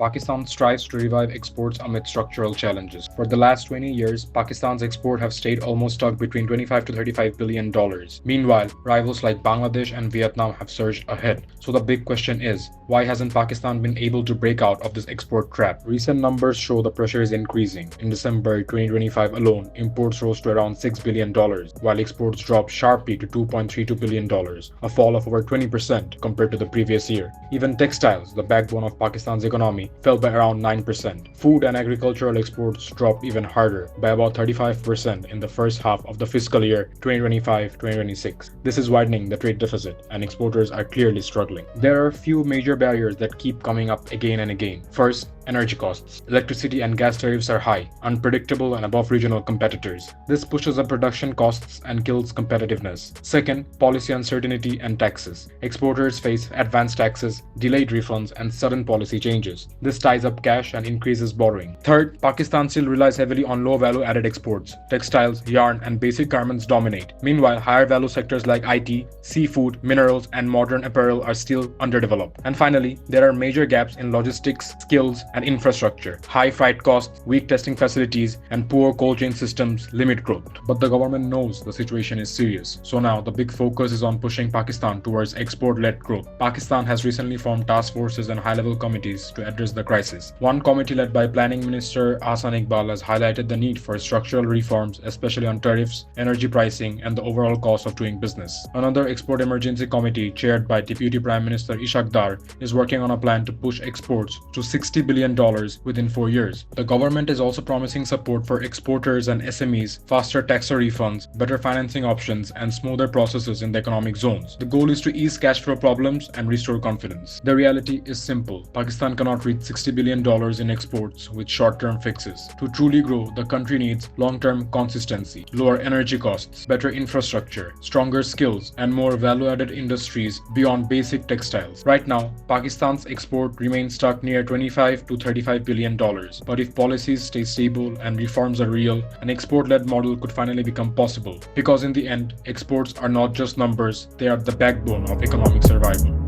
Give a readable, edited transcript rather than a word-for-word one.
Pakistan strives to revive exports amid structural challenges. For the last 20 years, Pakistan's exports have stayed almost stuck between 25 to 35 billion dollars. Meanwhile, rivals like Bangladesh and Vietnam have surged ahead. So the big question is, why hasn't Pakistan been able to break out of this export trap? Recent numbers show the pressure is increasing. In December 2025 alone, imports rose to around $6 billion, while exports dropped sharply to $2.32 billion, a fall of over 20% compared to the previous year. Even textiles, the backbone of Pakistan's economy, fell by around 9%. Food and agricultural exports dropped even harder, by about 35% in the first half of the fiscal year 2025-2026. This is widening the trade deficit, and exporters are clearly struggling. There are a few major barriers that keep coming up again and again. First, energy costs. Electricity and gas tariffs are high, unpredictable, and above regional competitors. This pushes up production costs and kills competitiveness. Second, policy uncertainty and taxes. Exporters face advanced taxes, delayed refunds, and sudden policy changes. This ties up cash and increases borrowing. Third, Pakistan still relies heavily on low value added exports. Textiles, yarn, and basic garments dominate. Meanwhile, higher value sectors like IT, seafood, minerals, and modern apparel are still underdeveloped. And finally, there are major gaps in logistics, skills, and infrastructure. High freight costs, weak testing facilities, and poor cold chain systems limit growth. But the government knows the situation is serious. So now the big focus is on pushing Pakistan towards export-led growth. Pakistan has recently formed task forces and high-level committees to address the crisis. One committee led by Planning Minister Ahsan Iqbal has highlighted the need for structural reforms, especially on tariffs, energy pricing, and the overall cost of doing business. Another export emergency committee, chaired by Deputy Prime Minister Ishaq Dar, is working on a plan to push exports to $60 billion within 4 years. The government is also promising support for exporters and SMEs, faster tax refunds, better financing options, and smoother processes in the economic zones. The goal is to ease cash flow problems and restore confidence. The reality is simple. Pakistan cannot reach $60 billion in exports with short-term fixes. To truly grow, the country needs long-term consistency, lower energy costs, better infrastructure, stronger skills, and more value-added industries beyond basic textiles. Right now, Pakistan's export remains stuck near 25 to $35 billion. But if policies stay stable and reforms are real, an export-led model could finally become possible. Because in the end, exports are not just numbers, they are the backbone of economic survival.